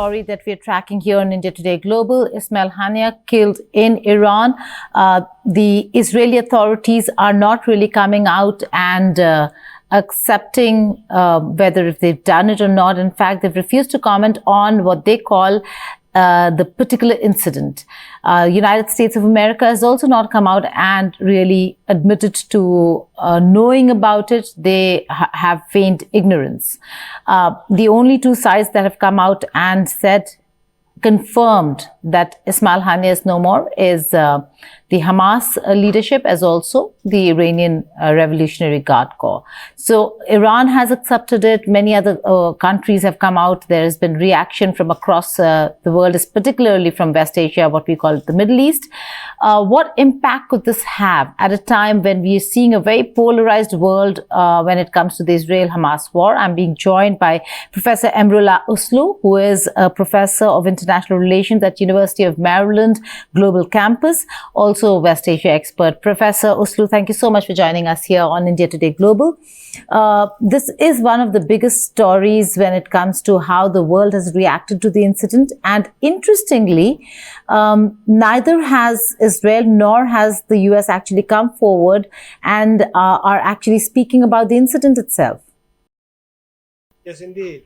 story that we're tracking here on India Today Global. Ismail Haniyeh killed in Iran. The Israeli authorities are not really coming out and accepting whether if they've done it or not. In fact, they've refused to comment on what they call the particular incident. United States of America has also not come out and really admitted to knowing about it. They have feigned ignorance. The only two sides that have come out and confirmed that Ismail Haniyeh is no more is the Hamas leadership, as also the Iranian Revolutionary Guard Corps. So Iran has accepted it. Many other countries have come out. There has been reaction from across the world, particularly from West Asia, what we call the Middle East. What impact could this have at a time when we are seeing a very polarized world when it comes to the Israel-Hamas war? I'm being joined by Professor Emrullah Uslu, who is a professor of international relations at University of Maryland Global Campus, also a West Asia expert. Professor Uslu, thank you so much for joining us here on India Today Global. This is one of the biggest stories when it comes to how the world has reacted to the incident. And interestingly, neither has Israel nor has the US actually come forward and are actually speaking about the incident itself. Yes, indeed.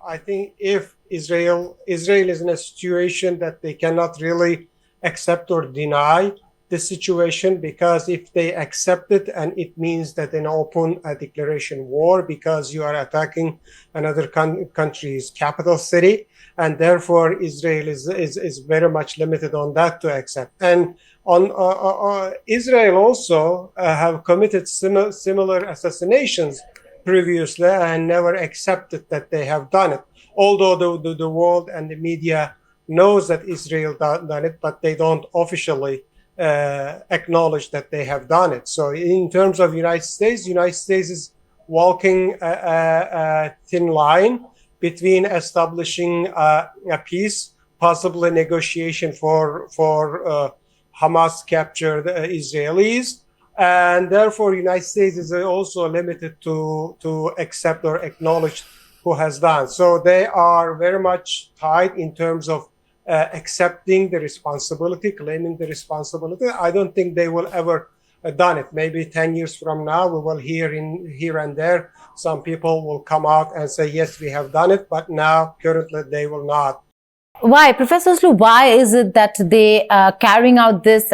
I think if Israel is in a situation that they cannot really accept or deny the situation, because if they accept it, and it means that they open a declaration war because you are attacking another country's capital city, and therefore Israel is very much limited on that to accept. And on Israel also have committed similar assassinations previously and never accepted that they have done it. Although the world and the media knows that Israel done it, but they don't officially acknowledge that they have done it. So in terms of United States is walking a thin line between establishing a peace, possibly negotiation for Hamas captured Israelis, and therefore United States is also limited to accept or acknowledge who has done. So they are very much tied in terms of accepting the responsibility, claiming the responsibility. I don't think they will ever done it. Maybe 10 years from now, we will hear here and there, some people will come out and say, yes, we have done it, but now currently they will not. Why? Professor Uslu, why is it that they are carrying out this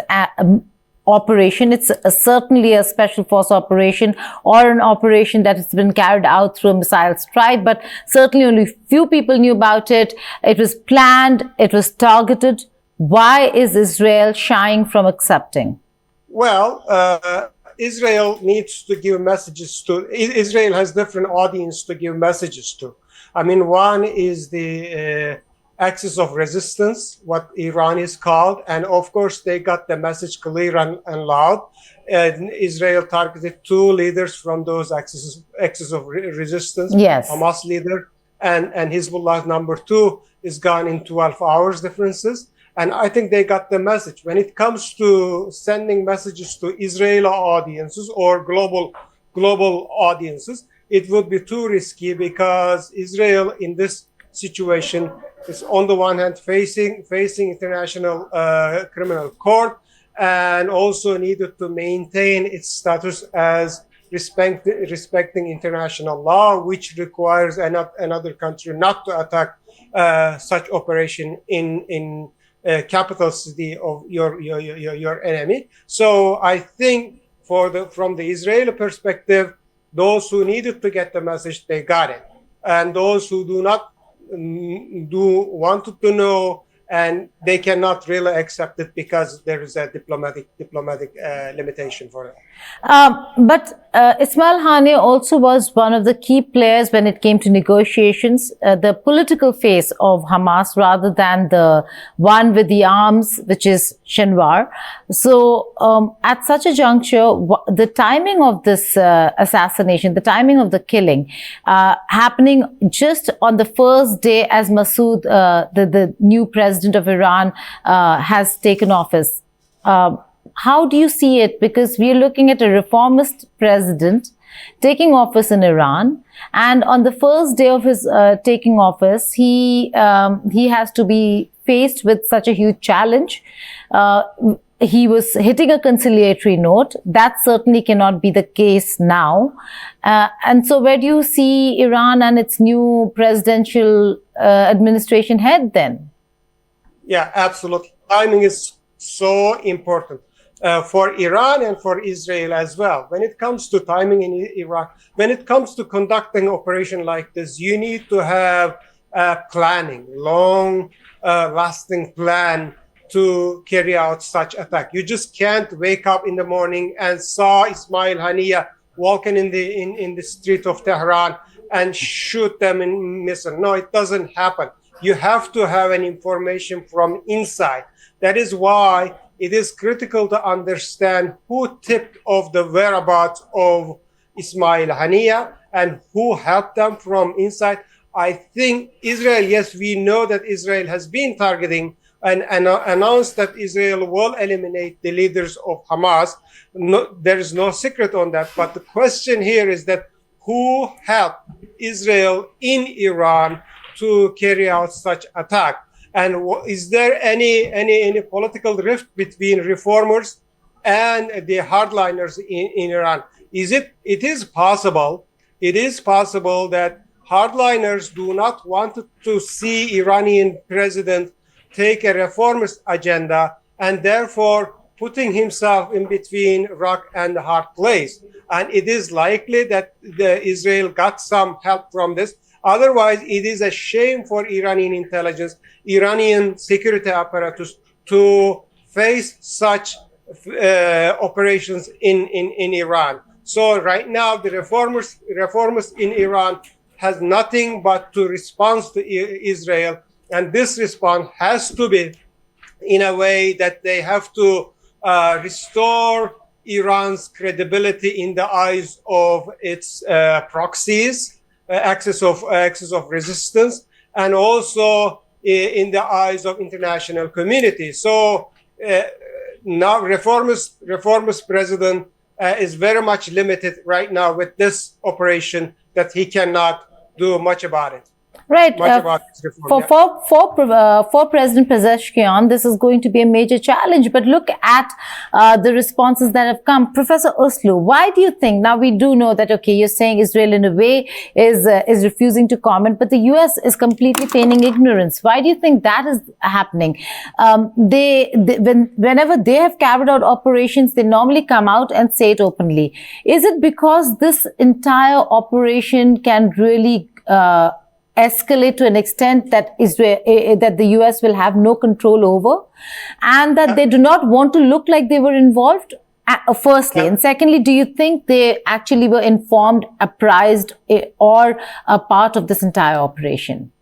operation? It's certainly a special force operation or an operation that has been carried out through a missile strike, but certainly only few people knew about it. It was planned, it was targeted. Why is Israel shying from accepting? Well, Israel needs to give messages to, Israel has different audience to give messages to. I mean, one is the axis of resistance, what Iran is called, and of course they got the message clear and loud. And Israel targeted two leaders from those axis of resistance. Yes. Hamas leader and Hezbollah number 2 is gone in 12 hours differences. And I think they got the message. When it comes to sending messages to Israeli audiences or global audiences, it would be too risky, because Israel in this situation is on the one hand facing international criminal court, and also needed to maintain its status as respecting international law, which requires another country not to attack such operation in capital city of your enemy. So I think from the Israeli perspective, those who needed to get the message, they got it, and those who do not wanted to know, and they cannot really accept it because there is a diplomatic limitation for it. But Ismail Haniyeh also was one of the key players when it came to negotiations, the political face of Hamas rather than the one with the arms, which is Shinwar. So at such a juncture, the timing of this assassination, the timing of the killing, happening just on the first day as Masoud, the new president of Iran, has taken office. How do you see it? Because we are looking at a reformist president taking office in Iran. And on the first day of his taking office, he has to be faced with such a huge challenge. He was hitting a conciliatory note. That certainly cannot be the case now. And so where do you see Iran and its new presidential administration head then? Yeah, absolutely. Timing is so important for Iran and for Israel as well. When it comes to timing in Iran, when it comes to conducting operation like this, you need to have planning, long lasting plan to carry out such attack. You just can't wake up in the morning and saw Ismail Haniyeh walking in the street of Tehran and shoot them in missile. No, it doesn't happen. You have to have an information from inside. That is why it is critical to understand who tipped off the whereabouts of Ismail Haniyeh and who helped them from inside. I think Israel, yes, we know that Israel has been targeting and announced that Israel will eliminate the leaders of Hamas. No, there is no secret on that. But the question here is that who helped Israel in Iran to carry out such attack? And is there any political rift between reformers and the hardliners in Iran? It is possible that hardliners do not want to see Iranian president take a reformist agenda and therefore putting himself in between rock and a hard place. And it is likely that Israel got some help from this. Otherwise, it is a shame for Iranian intelligence, Iranian security apparatus to face such operations in Iran. So right now, the reformers in Iran has nothing but to respond to Israel. And this response has to be in a way that they have to restore Iran's credibility in the eyes of its proxies, axis of resistance, and also in the eyes of international community. So now reformist president is very much limited right now with this operation that he cannot do much about it. Right. For President Pezeshkian, this is going to be a major challenge. But look at the responses that have come. Professor Uslu, why do you think, now we do know that, okay, you're saying Israel in a way is refusing to comment, but the US is completely feigning ignorance. Why do you think that is happening? Whenever they have carried out operations, they normally come out and say it openly. Is it because this entire operation can really escalate to an extent that that the US will have no control over, and that they do not want to look like they were involved, firstly? And secondly, do you think they actually were informed, apprised, or a part of this entire operation?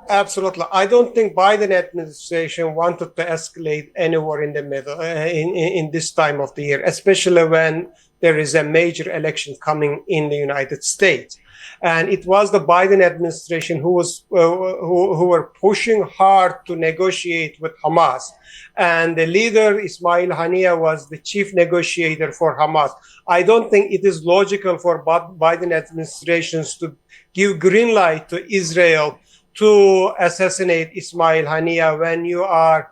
Absolutely. I don't think Biden administration wanted to escalate anywhere in the middle in this time of the year, especially when there is a major election coming in the United States. And it was the Biden administration who were pushing hard to negotiate with Hamas. And the leader, Ismail Haniyeh, was the chief negotiator for Hamas. I don't think it is logical for Biden administrations to give green light to Israel to assassinate Ismail Haniyeh when you are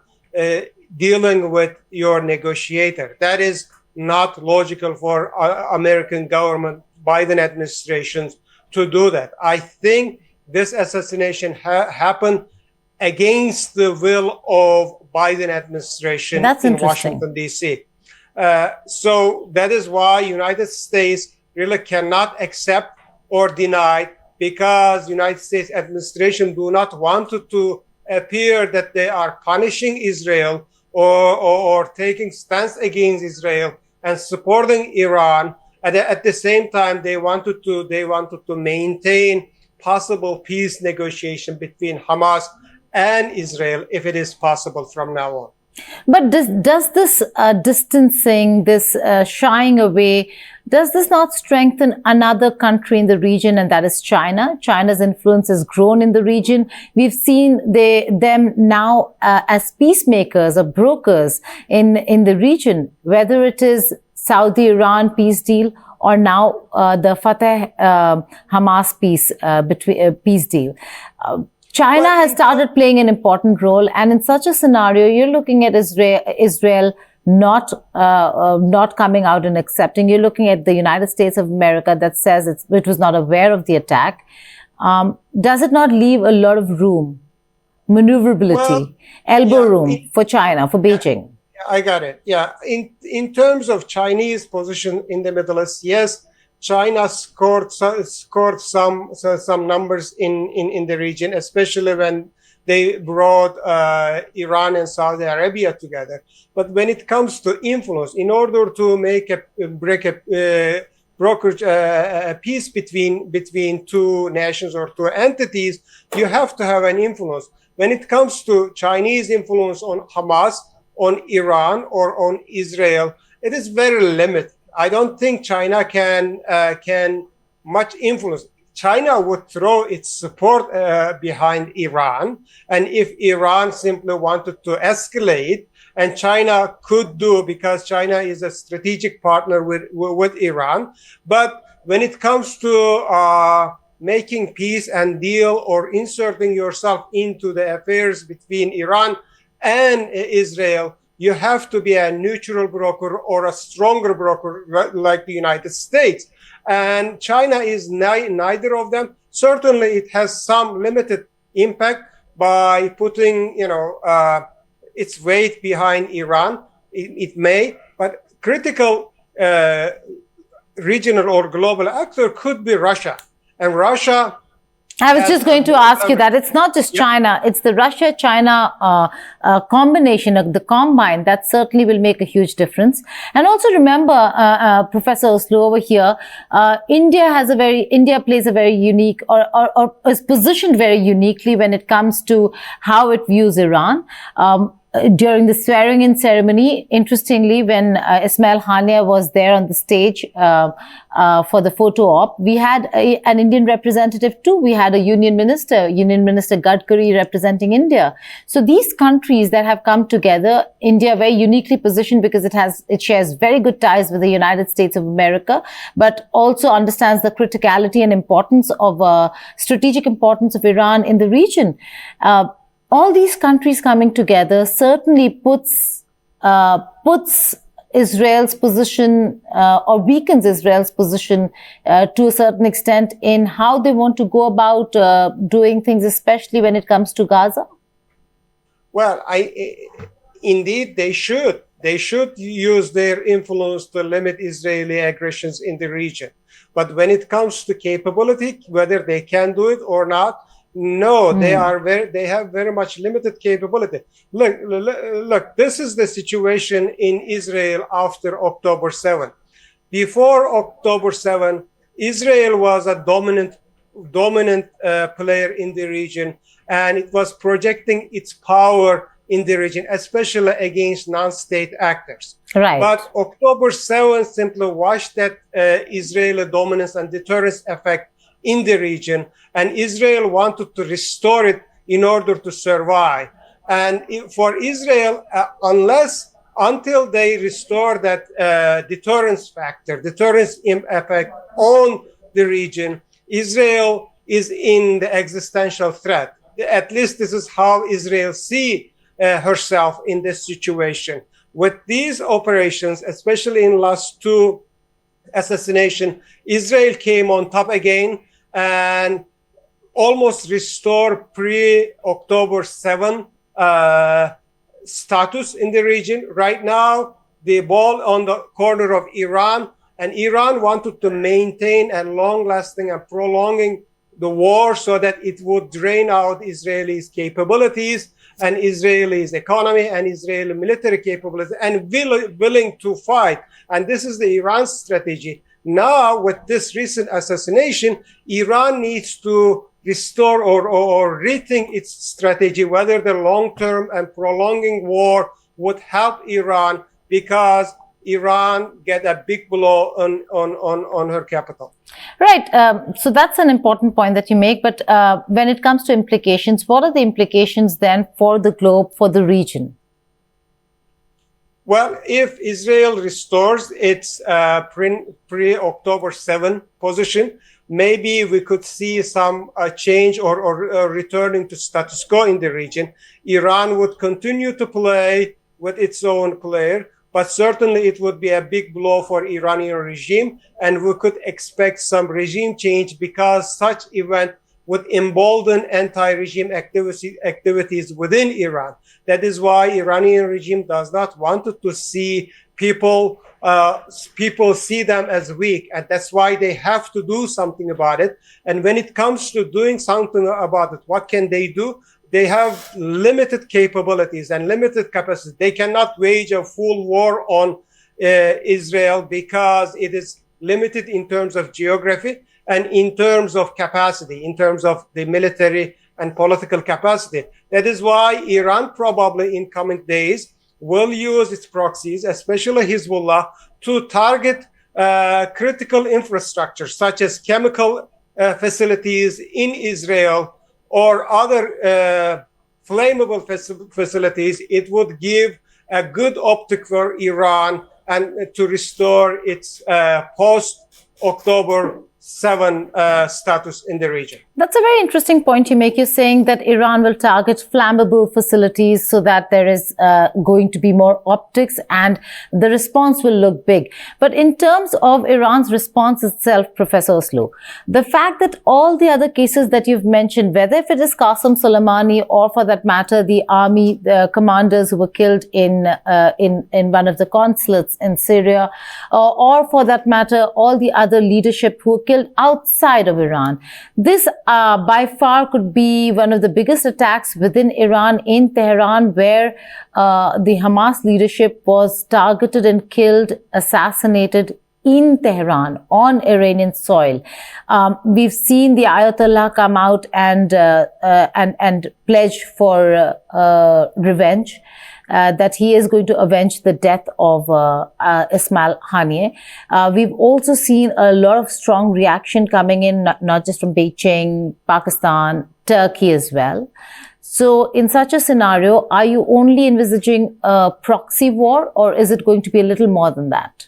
dealing with your negotiator. That is not logical for American government, Biden administrations, to do that. I think this assassination happened against the will of Biden administration in Washington, D.C. So that is why United States really cannot accept or deny, because United States administration do not want to appear that they are punishing Israel or taking stance against Israel and supporting Iran. At the same time, they wanted to maintain possible peace negotiation between Hamas and Israel, if it is possible from now on. But does this distancing, this shying away, does this not strengthen another country in the region, and that is China? China's influence has grown in the region. We've seen them now as peacemakers or brokers in the region, whether it is Saudi-Iran peace deal or now the Fatah-Hamas peace deal. China has started playing an important role, and in such a scenario, you're looking at Israel not coming out and accepting. You're looking at the United States of America that says it was not aware of the attack. Does it not leave a lot of room, maneuverability, elbow room for China, for Beijing? I got it. Yeah. In terms of Chinese position in the Middle East, yes, China scored some numbers in the region, especially when they brought Iran and Saudi Arabia together. But when it comes to influence, in order to broker a peace between two nations or two entities, you have to have an influence. When it comes to Chinese influence on Hamas, on Iran, or on Israel, it is very limited. I don't think China can much influence. China would throw its support behind Iran, and if Iran simply wanted to escalate, and China could do, because China is a strategic partner with Iran. But when it comes to making peace and deal or inserting yourself into the affairs between Iran and Israel, you have to be a neutral broker or a stronger broker like the United States. And China is neither of them. Certainly, it has some limited impact by putting, its weight behind Iran. It may, but critical regional or global actor could be Russia. And Russia, I was just going to ask you that. It's not just China, it's the Russia-China combination, of the combine, that certainly will make a huge difference. And also remember, Professor Uslu over here, India plays a very unique or is positioned very uniquely when it comes to how it views Iran. During the swearing-in ceremony, interestingly, when Ismail Haniyeh was there on the stage for the photo op, we had an Indian representative too. We had a Union Minister Gadkari representing India. So these countries that have come together, India very uniquely positioned because it shares very good ties with the United States of America, but also understands the criticality and importance of strategic importance of Iran in the region. All these countries coming together certainly puts Israel's position or weakens Israel's position to a certain extent in how they want to go about doing things, especially when it comes to Gaza? Well, indeed they should. They should use their influence to limit Israeli aggressions in the region. But when it comes to capability, whether they can do it or not, no, they have very much limited capability. Look, this is the situation in Israel after October 7. Before October 7, Israel was a dominant player in the region, and it was projecting its power in the region, especially against non-state actors. Right. But October 7 simply washed that Israeli dominance and deterrence effect in the region, and Israel wanted to restore it in order to survive. And for Israel, until they restore that deterrence effect on the region, Israel is in the existential threat. At least this is how Israel sees herself in this situation. With these operations, especially in last two assassination, Israel came on top again and almost restore pre-October 7 status in the region. Right now, the ball on the corner of Iran, and Iran wanted to maintain a long-lasting and prolonging the war so that it would drain out Israelis' capabilities and Israelis' economy and Israeli military capabilities, and willing to fight. And this is the Iran strategy. Now, with this recent assassination, Iran needs to restore or rethink its strategy, whether the long-term and prolonging war would help Iran, because Iran get a big blow on her capital. Right. So that's an important point that you make. But when it comes to implications, what are the implications then for the globe, for the region? Well, if Israel restores its pre-October 7 position, maybe we could see some change or returning to status quo in the region. Iran would continue to play with its own player, but certainly it would be a big blow for Iranian regime, and we could expect some regime change because such event would embolden anti-regime activities within Iran. That is why Iranian regime does not want to see people see them as weak, and that's why they have to do something about it. And when it comes to doing something about it, what can they do? They have limited capabilities and limited capacity. They cannot wage a full war on Israel because it is limited in terms of geography and in terms of capacity, in terms of the military and political capacity. That is why Iran probably in coming days will use its proxies, especially Hezbollah, to target critical infrastructure such as chemical facilities in Israel or other flammable facilities. It would give a good optic for Iran and to restore its post-October 7 status in the region. That's a very interesting point you make. You're saying that Iran will target flammable facilities so that there is going to be more optics and the response will look big. But in terms of Iran's response itself, Professor Uslu, the fact that all the other cases that you've mentioned, whether if it is Qasem Soleimani or for that matter, the army commanders who were killed in one of the consulates in Syria, or for that matter, all the other leadership who were killed outside of Iran, this by far could be one of the biggest attacks within Iran in Tehran, where the Hamas leadership was targeted and killed, assassinated in Tehran on Iranian soil. We've seen the Ayatollah come out and pledge for revenge. That he is going to avenge the death of Ismail Haniyeh. We've also seen a lot of strong reaction coming in, not just from Beijing, Pakistan, Turkey as well. So in such a scenario, are you only envisaging a proxy war, or is it going to be a little more than that?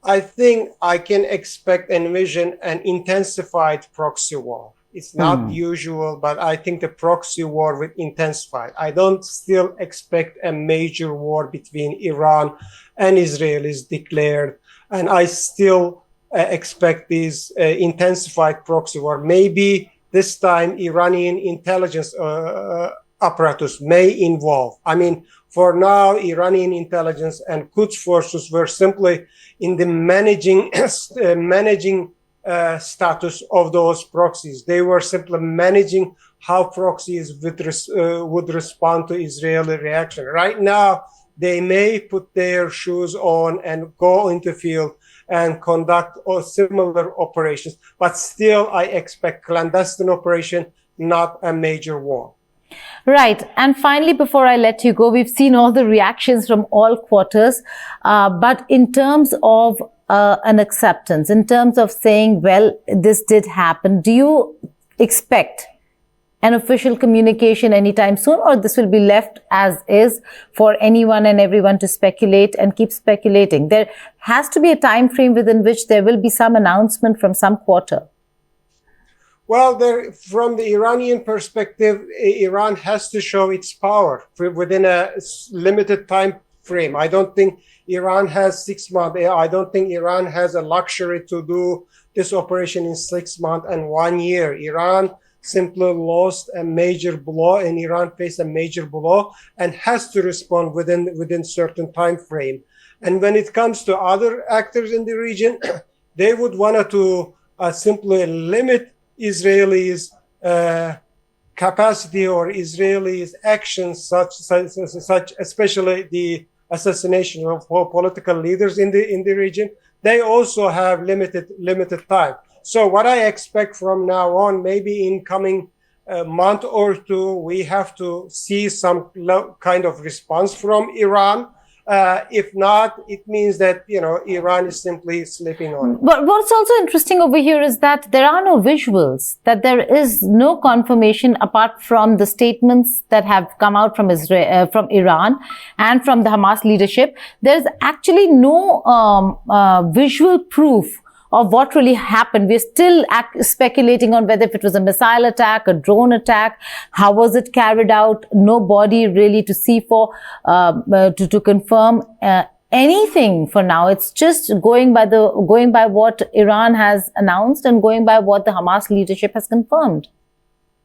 I think I can envision an intensified proxy war. It's not usual, but I think the proxy war will intensify. I don't still expect a major war between Iran and Israel is declared. And I still expect this intensified proxy war. Maybe this time Iranian intelligence apparatus may involve. I mean, for now, Iranian intelligence and Quds forces were simply in the managing status of those proxies. They were simply managing how proxies would respond to Israeli reaction. Right now, they may put their shoes on and go into field and conduct similar operations. But still, I expect clandestine operation, not a major war. Right. And finally, before I let you go, we've seen all the reactions from all quarters. But in terms of an acceptance, in terms of saying, well, this did happen, do you expect an official communication anytime soon, or this will be left as is for anyone and everyone to speculate and keep speculating? There has to be a time frame within which there will be some announcement from some quarter. Well, from the Iranian perspective, Iran has to show its power within a limited time frame. I don't think Iran has 6 months. I don't think Iran has a luxury to do this operation in 6 months and 1 year. Iran simply lost a major blow, and Iran faced a major blow and has to respond within certain time frame. And when it comes to other actors in the region, they would want to simply limit Israelis' capacity or Israelis' actions, such especially the assassination of political leaders in the region. They also have limited time. So what I expect from now on, maybe in coming month or two, we have to see some kind of response from Iran. If not, it means that, Iran is simply sleeping on it. But what's also interesting over here is that there are no visuals, that there is no confirmation apart from the statements that have come out from Israel, from Iran and from the Hamas leadership. There's actually no visual proof of what really happened. We're still speculating on whether if it was a missile attack, a drone attack, how was it carried out, no body really to see for, to confirm anything for now. It's just going by what Iran has announced and going by what the Hamas leadership has confirmed.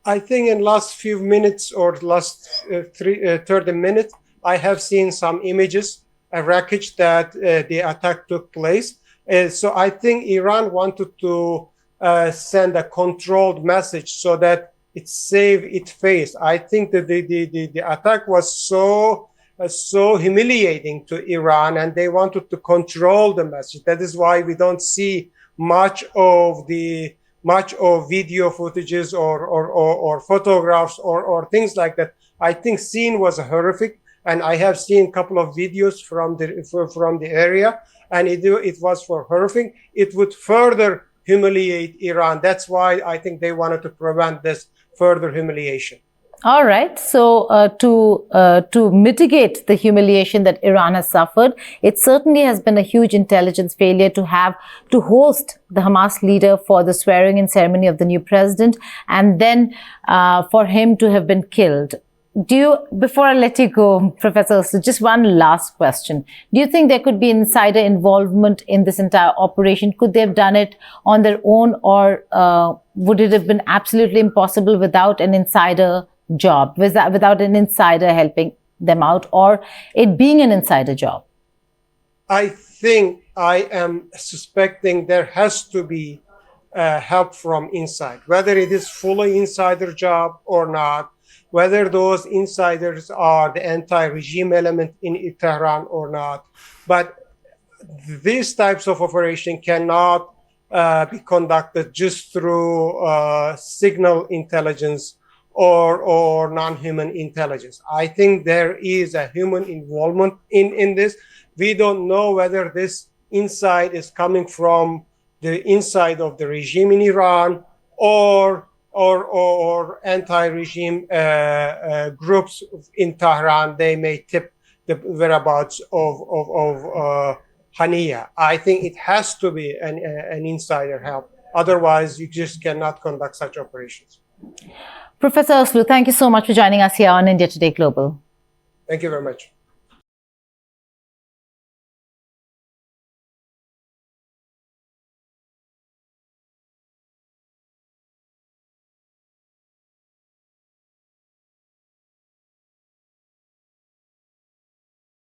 I think in last few minutes or last 30 minutes, I have seen some images, a wreckage that the attack took place. So I think Iran wanted to send a controlled message so that it saved its face. I think that the attack was so humiliating to Iran, and they wanted to control the message. That is why we don't see much of video footages or photographs or things like that. I think scene was horrific, and I have seen a couple of videos from the area. And it was for horrific. It would further humiliate Iran. That's why I think they wanted to prevent this further humiliation. All right. So to mitigate the humiliation that Iran has suffered, it certainly has been a huge intelligence failure to host the Hamas leader for the swearing-in ceremony of the new president, and then for him to have been killed. Before I let you go, Professor Uslu, just one last question. Do you think there could be insider involvement in this entire operation? Could they have done it on their own, or would it have been absolutely impossible without an insider job, without an insider helping them out, or it being an insider job? I think I am suspecting there has to be help from inside, whether it is fully insider job or not, whether those insiders are the anti-regime element in Tehran or not. But these types of operation cannot be conducted just through signal intelligence or non-human intelligence. I think there is a human involvement in this. We don't know whether this insight is coming from the inside of the regime in Iran or anti-regime groups in Tehran. They may tip the whereabouts of Haniyeh. I think it has to be an insider help. Otherwise, you just cannot conduct such operations. Professor Uslu, thank you so much for joining us here on India Today Global. Thank you very much.